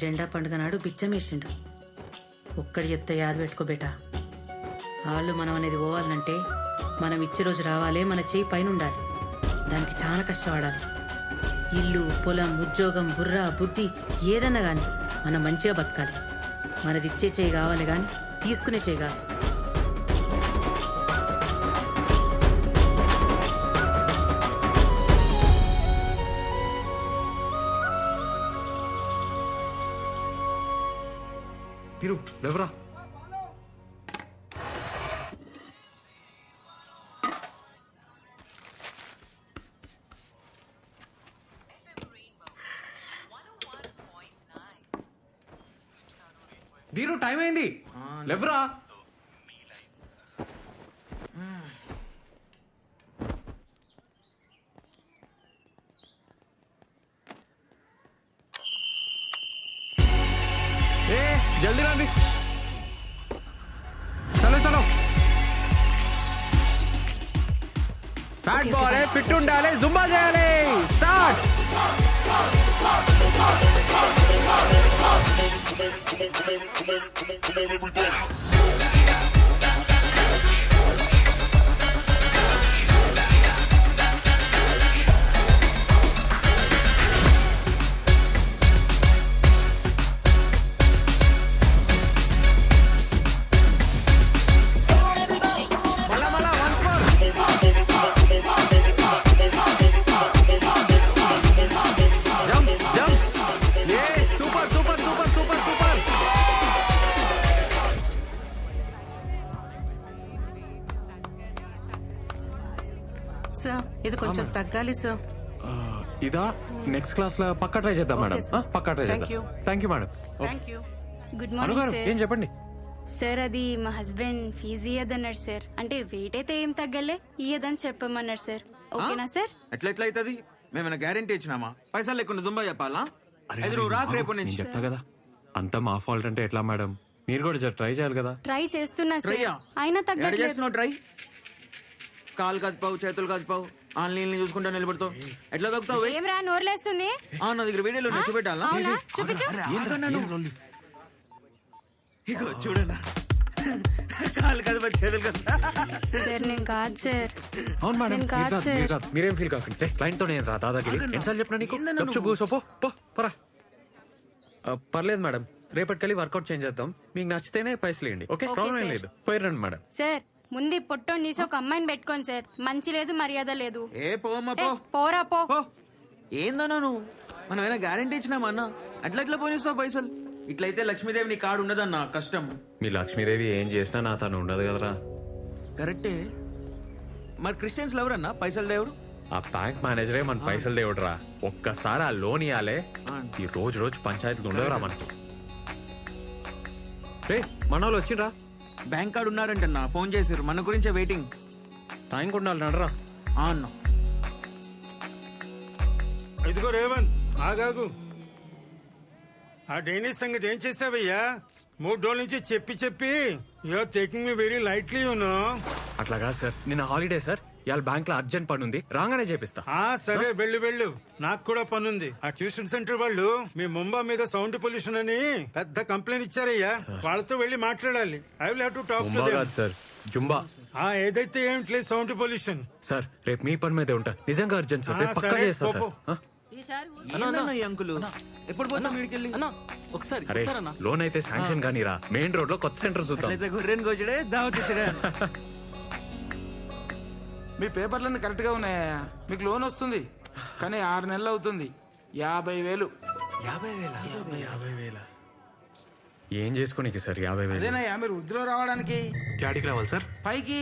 జెండా పండుగ నాడు బిచ్చమేసిండు. ఒక్కడి చెప్తే యాద పెట్టుకో బేటా. వాళ్ళు మనం అనేది పోవాలంటే మనం ఇచ్చే రోజు రావాలే, మన చేయి పైన ఉండాలి. దానికి చాలా కష్టపడాలి. ఇల్లు, పొలం, ఉద్యోగం, బుర్ర, బుద్ధి ఏదన్నా గాని మనం మంచిగా బతకాలి. మనది ఇచ్చే చేయి కావాలి గాని తీసుకునే చేయి కాదు. తిరు లేవరా. దీరు టైం అయింది, లేవరా. ఏ జల్దీ రండి, చలో చలో. ఫ్యాట్ బాల్ ఫిట్ ఉండాలి, జుంబా చేయాలి. స్టార్ట్. సార్ ఇది కొంచెం తగ్గాలి సార్. ఇదా నెక్స్ట్ క్లాస్ లో పక్కా ట్రై చేద్దాం మేడం. పక్కా ట్రై చేద్దాం. Thank you madam. గుడ్ అనుగారు మార్నింగ్ సార్. ఏం చెప్పండి సార్ అది మా హస్బెండ్ ఫీజు ఇయ్యదన్నాడు సార్. అంటే వెయిట్ అయితే ఏం తగ్గలే, ఇయ్యదని చెప్పమన్నాడు సార్. ఓకేనా సార్? ఎట్లా అవుతుంది? మేమైనా గ్యారంటీ ఇచ్చినామా? పైసలు లేకుండా దుంబా చెప్పాలా? నువ్వు రాకు రేపు నేను నుంచి. చెప్తా కదా. అంతా మా ఫాల్ట్ అంటే ఎట్లా మేడం? మీరు కూడా ట్రై చేయాలి కదా. ట్రై చేస్తున్నా సార్, ట్రైయా? అయినా ఎక్కడ తగ్గట్లేదు. చేస్తున్నావు ట్రై? కాలు కదిపావు, చేతులు కదిపావు, ఆన్లైన్ చూసుకుంటా నిలబడతావు. ఎట్లా దొక్కుతావు? ఏం రా నోర్లేస్తుంది? నా దగ్గర వీడియోలో నచ్చి పెట్టాలా? అవునా? చూపించు. ఇగో చూడన్నా, కాలు కదిపా, చేతులు కదిపా. సార్ నేను కాదు సార్. అవును మేడం, నేను కాదు సార్. మీరేం ఫీల్ కాకండి. క్లయింట్ తో నేను రా దాదాగిరి. ఎన్నిసార్లు చెప్పినా నీకు? గప్చుప్ కూసో, పో పోరా. పర్లేదు మేడం, రేపటికెళ్ళి వర్కౌట్ చేంజ్ చేద్దాం. మీకు నచ్చితేనే పైసలు ఇవ్వండి. ఓకే, ప్రాబ్లం ఏం లేదు. పోయిరండి మేడం. సార్ ముందు పొట్టోని తీసి ఒక అమ్మాయిని పెట్టుకోండి సార్. మంచి లేదు, మర్యాద లేదు. ఏ పోమ్మా ఏ, పో. పోరా పో. పో. ఏందన్నా నువ్వు? మనం ఏమైనా గ్యారంటీ ఇచ్చినామా అన్న? అట్లా ఎట్లా పోనిస్తావు పైసలు? ఇట్లయితే లక్ష్మీదేవి నీ కాడు ఉండదన్నా, కష్టం. మీ లక్ష్మీదేవి ఏం చేసినా నా తను ఉండదు కదరా. కరెక్టే. మరి క్రిస్టియన్స్ ఎవరన్నా పైసలు దేవుడు? ఆ బ్యాంక్ మేనేజరే మన పైసలు దేవుడురా. ఒక్కసారి ఆ లోన్ ఇవ్వాలే, ఈ రోజు రోజు పంచాయతీలు ఉండవురా మనకి. రే మన వాళ్ళు వచ్చిండ్రా. బ్యాంక్ కార్డు ఉన్నారంటన్నా, ఫోన్ చేసారు. మన గురించే వెయిటింగ్. టైం ఉండాలి నడరా. అన్నా ఇదిగో రేవంత్, ఆగాగు. ఆ డైనిస్ సంగతి ఏం చేసావయ్యా? 3 రోజుల నుంచి చెప్పి you're taking me very lightly you know. అట్లా కాదు సార్, నిన్న హాలిడే సార్. ఇవాళ బ్యాంక్ లో అర్జెంట్ పని ఉంది, రాగానే చేపిస్తా. సరే వెళ్ళు. నాకు కూడా పనుంది. ఆ ట్యూషన్ సెంటర్ వాళ్ళు మీ ముంబా మీద సౌండ్ పొల్యూషన్ అని పెద్ద కంప్లైంట్ ఇచ్చారయ్యా. వాళ్ళతో వెళ్లి మాట్లాడాలి. I will have to talk to Mumba them. కాదు సార్, జుంబా. ఏదైతే ఏమిట్లేదు సౌండ్ పొల్యూషన్. సార్ రేపు మీ పని మీదే ఉంటా. నిజంగా అర్జెంట్ సార్, రేపు పక్కా సరే, చేస్తా సార్. పో. ఏందన్నా ఈ అంకులు ఎప్పుడు పోతాం వీడికెళ్ళి? అరే లోన్ అయితే శాంక్షన్ కానీ రా. మెయిన్ రోడ్ లో కొత్త సెంటర్ చూద్దాం. అట్లయితే గొర్రెని కోచడే, దావత్ ఇచ్చడే. మీ పేపర్లన్నీ కరెక్ట్ గా ఉన్నాయా? మీకు లోన్ వస్తుంది, కానీ 6 నెలలు అవుతుంది. 50,000. 50,000 ఏం చేసుకోనికి సార్? 50,000 అదేనయ్యా మీరు వృద్ధిలో రావడానికి. యాడికి రావాలి సార్? పైకి.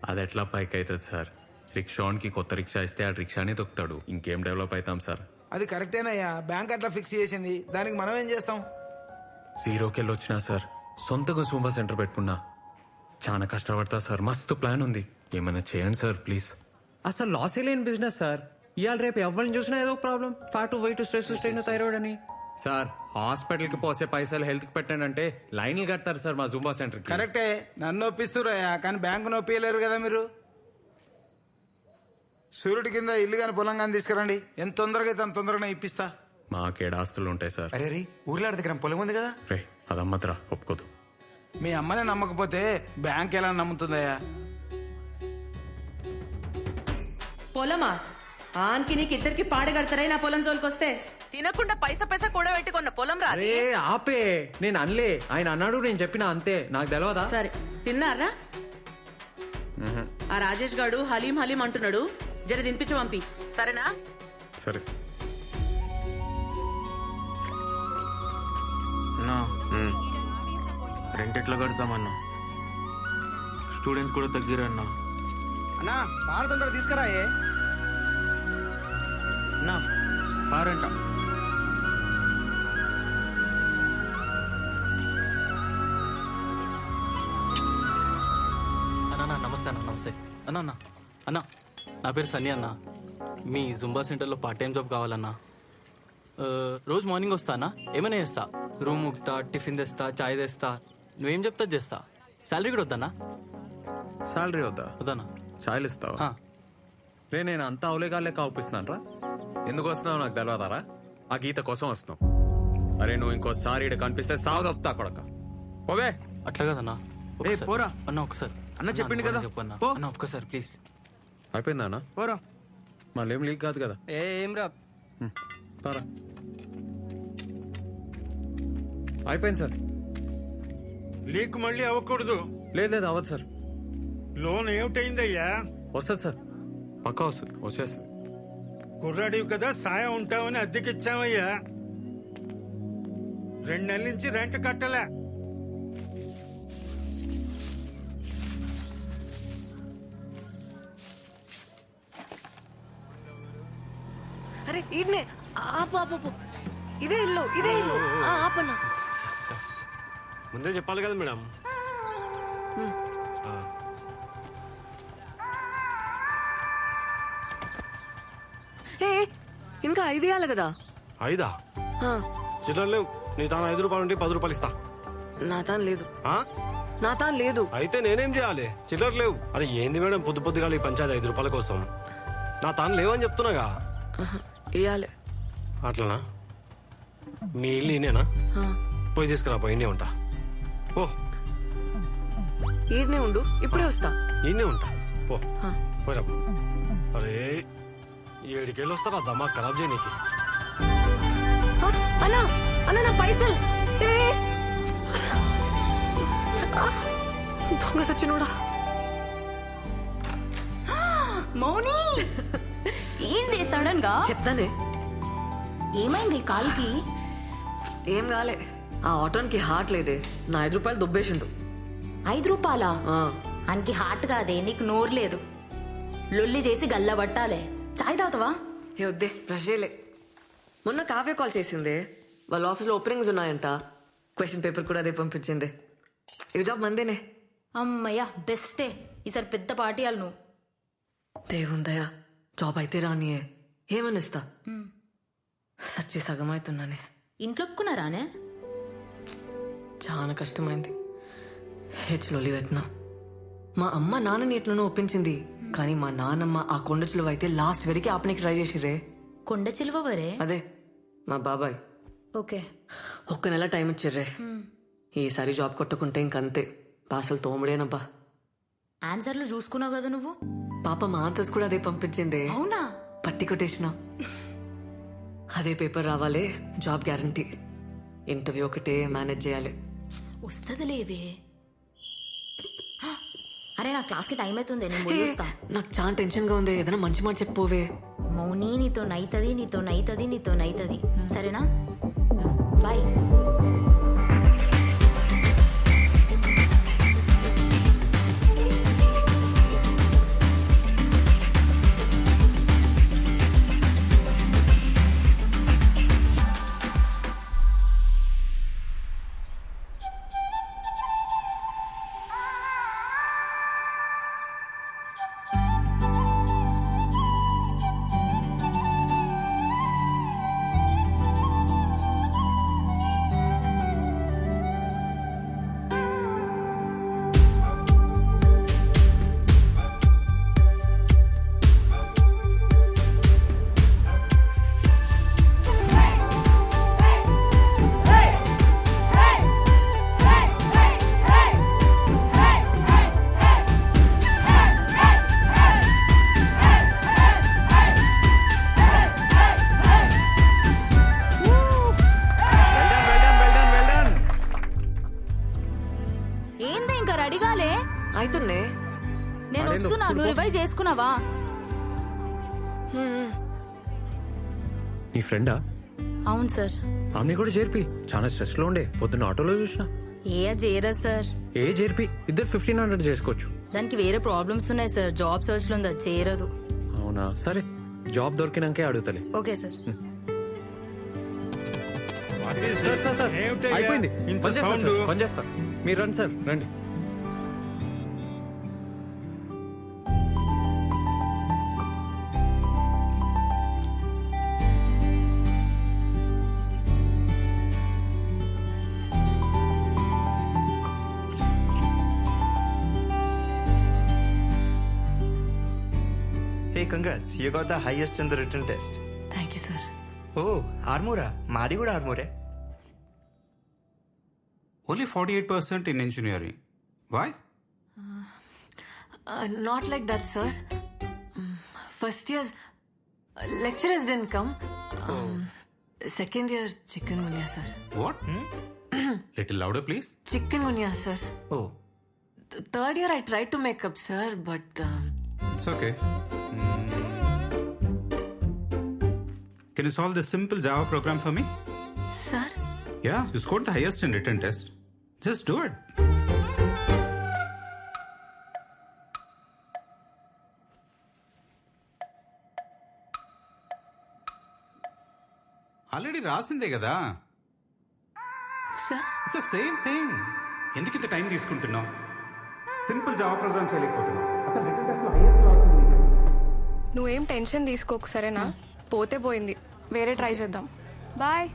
అది ఎట్లా పైకి అవుతుంది సార్? రిక్షాకి కొత్త రిక్షా ఇస్తే ఆ రిక్షానే తొక్కుతాడు. ఇంకేం డెవలప్ అవుతాం సార్? అది కరెక్టేనయ్యా, బ్యాంక్ అట్లా ఫిక్స్ చేసింది. దానికి మనం ఏం చేస్తాం? జీరోకెళ్ళి వచ్చినా సార్, సొంతగా సూంబా సెంటర్ పెట్టుకున్నా. చాలా కష్టపడతా సార్. మస్తు ప్లాన్ ఉంది, ఏమైనా చేయండి సార్ ప్లీజ్. అసలు లాస్ లేని బిజినెస్ సార్. ఇవాళ రేపు ఎవరిని చూసినా ఏదో problem. Fat, weight, stress, strain, thyroid అని. సార్ హాస్పిటల్ కి పోసే పైసలు హెల్త్ కి పెట్టండి అంటే లైన్లు కడతారు సార్ మా జూంబా సెంటర్ కి. కరెక్టే, నన్ను ఒప్పిస్తురయ్యా, కానీ బ్యాంకు నొప్పియలేరు కదా మీరు. సూర్యుడి కింద ఇల్లు కానీ పొలం కానీ తీసుకురండి. ఎంత తొందరగా అయితే అంత తొందరగా ఇప్పిస్తా. మాకేడ ఆస్తులు ఉంటాయి సార్. అరే రే ఊర్లో దగ్గర పొలం ఉంది కదా. రే అదమ్మద్రా, ఒప్పుకోదు. మీ అమ్మనే నమ్మకపోతే బ్యాంక్ ఎలా నమ్ముతుందయ్యా? పొలమా? ఆన్కి నీకు ఇద్దరికి పాడగడతారే నా పొలం జోలికొస్తే. తినకుండా పైసా పైసా కూడా పెట్టుకున్న పొలం రా. అరే ఆపే, నేను అనలే, ఆయన అన్నాడు, నేను చెప్పిన అంతే. నాకు తెలియదా? సరే తిన్నారా? ఆ రాజేష్ గాడు హలీం హలీం అంటున్నాడు, జర తినిపించి పంపి, సరేనా? సరే. అన్నా రెంట్ ఎట్లా కడతామన్నా? స్టూడెంట్స్ కూడా తగ్గిరన్నా. అన్నా పాల తొందర తీసుకురాయే. అన్నా పారంట. అన్నా నమస్తే అన్న. నమస్తే అన్న. అన్న అన్న నా పేరు సన్నీ అన్న. మీ జుంబా సెంటర్లో పార్ట్ టైం జాబ్ కావాలన్నా. రోజు మార్నింగ్ వస్తా అన్న, ఏమైనా చేస్తా. రూమ్ ఉక్తా, టిఫిన్ తెస్తా, చాయ్ తెస్తా, నువ్వేం చెప్తా చేస్తా. శాలరీ కూడా వద్దన్నా? శాలరీ వద్దా? వద్దన్నా. ఛాయలు ఇస్తావా? రే నేను అంతా అవలేగాలే కావుపిస్తున్నాను రా. ఎందుకు వస్తున్నావు నాకు తెలియదారా? ఆ గీత కోసం వస్తున్నావు. అరే నువ్వు ఇంకోసారి ఇక్కడ కనిపిస్తే సాగు తప్పుతా కొడక. పోవే. అట్లా కదన్నా. ఏ పోరా అన్న ఒకసారి. అన్న చెప్పిండు కదా, చెప్పన్నా పో. అన్న ఒక్కసారి ప్లీజ్. అయిపోయిందా అన్న? పోరా. మళ్ళీ ఏం లీక్ కాదు కదా? ఏం రా. తారా అయిపోయింది సార్. లీక్ మళ్ళీ అవ్వకూడదు. లేదు లేదు అవ్వదు సార్. లోన్ ఏమిటైందయ్యా? వస్తుంది సార్, పక్కా వస్తుంది, వచ్చేస్తుంది. కుర్రాడివి కదా, సాయం ఉంటామని అద్దెకిచ్చామయ్యా. 2 నెలల నుంచి రెంట్ కట్టలే. అరే ఈడ్నే ఆపు ఆపు ఆపు. ఇదే ఇల్లు ఇదే ఇల్లు. ఆపన్నా. ముందే చెప్పాలి కదా మేడం. ఏ ఇంకా 5 ఇవ్వాలి కదా. 5 చిల్లర లేవు. నీ తాను 5 రూపాయలు ఉంటే 10 రూపాయలు ఇస్తా. నా తాను లేదు. ఆ? నా తాను లేదు. అయితే నేనేం చేయాలి? చిల్లర లేవు. అరే ఏంది మేడం పొద్దు పొద్దుగా ఈ పంచాయతీ 5 రూపాయల కోసం? నా తాను లేవని చెప్తున్నాగా. ఇవ్వాలి. అట్లనా? మీ ఇల్లు ఈయనేనా? పోయి తీసుకురా, పోయి ఉంటా. ఓ ఈడ్నే ఉండు, ఇప్పుడే వస్తా. ఈయనే ఉంటా. పో పోయిరా. అరే 7 వస్తారా దమ్మా ఖరాబ్ చేయనీకి. అన్నా అన్నా నా పైసలు. దొంగ సచ్చినోడా. మౌని ఏంది సడన్ గా? చెప్తానే. ఏమైంది కాలికి? ఏం కాలే, ఆ ఆటోన్కి హార్ట్ లేదే. నా 5 రూపాయలు దొబ్బేసిండు. 5 రూపాయలా? ఆ, అనికి హార్ట్ కాదే, నీకు నోరు లేదు. లొల్లి చేసి గల్ల పట్టాలే. చాయ్ తాగుతావా? ఏ వద్దే, బ్రష్ చేయలే. మొన్న కావ్య కాల్ చేసిందే, వాళ్ళ ఆఫీస్లో ఓపెనింగ్స్ ఉన్నాయంట. క్వశ్చన్ పేపర్ కూడా అదే పంపించింది. ఈ జాబ్ మందేనే. అమ్మయ్యా బెస్టే. ఈసారి పెద్ద పార్టీ వాళ్ళు నువ్వు. దేవుందయ్యా, జాబ్ అయితే రానియే. ఏమనిస్తా. సచ్చి సగం అవుతున్నానే. ఇంట్లో ఒప్పుకున్నారానే? చాలా కష్టమైంది. హెడ్స్ లొల్లి పెట్టినా. మా అమ్మ నాన్నని ఎట్లనో ఒప్పించింది, కానీ మా నాన్నమ్మ ఆ కొండ చిలువ అయితే లాస్ట్ వరకు ఆపనికి ట్రై చేసిరే. కొండ చిలువవరే? అదే మా బాబాయ్. ఓకే. 1 నెల టైం ఇచ్చిర్రే. ఈసారి జాబ్ కొట్టుకుంటే ఇంకంతే, పాసలు తోముడేనబ్బా. ఆన్సర్లు చూసుకున్నావు కదా నువ్వు. పాప మా ఆన్సర్స్ కూడా అదే పంపించింది. అవునా? పట్టి కొట్టేసిన. అదే పేపర్ రావాలి, జాబ్ గ్యారంటీ. ఇంటర్వ్యూ ఒకటే మేనేజ్ చేయాలి. వస్తుంది లేవే. అరే నా క్లాస్ కి టైం అవుతుంది, నేను పోయిస్తా. నాకు చాలా టెన్షన్ గా ఉంది, ఏదైనా మంచి మాట చెప్పోవే. మౌని నీతో నైతది, నీతో నైతది, నీతో నైతది. సరేనా? బాయ్. అవుతుండే. నేను వస్తున్నా, నువ్వు రివైజ్ చేసుకున్నావా? నీ ఫ్రెండా? అవును సార్. ఆమె కూడా చేర్పి, చాలా స్ట్రెస్ లో ఉండే, పొద్దున్న ఆటోలో చూసిన. చేయరా సార్. చేర్పి, ఇద్దరు 1500 చేసుకోవచ్చు. దానికి వేరే ప్రాబ్లమ్స్ ఉన్నాయి సార్, జాబ్ సర్చ్ లో ఉంది, అది చేయరదు. అవునా, సరే జాబ్ దొరికినాకే అడుగుతలే. Okay sir. సార్, ఏమిటయ్యా? అయిపోయింది, ఇంత పని చేస్తా సౌండ్? సార్, పని చేస్తా. మీరు రండి సార్, రండి. Hey, congrats. You got the highest in the written test. Thank you sir. Oh, Armora. మాది కూడా ఆర్మూరే. Only 48% in engineering. Why? Not like that, sir. First year lecturers didn't come. Second year chikungunya, sir. What? Little louder, please. Chikungunya, sir. Oh, Third year I tried to make up, sir, but it's okay. Can you solve this simple Java program for me? sir, Yeah, you scored the highest in written test. Just do it. Already రాసిందే కదా. sir. It's the same thing. ఎందుకు ఇంత time తీసుకుంటున్నావు? Simple Java program చేయలేకపోతున్నావు. అసలు written test లో highest నువ్వేం tension తీసుకోకు సరేనా? పోతే పోయింది, వేరే ట్రై చేద్దాం. బాయ్.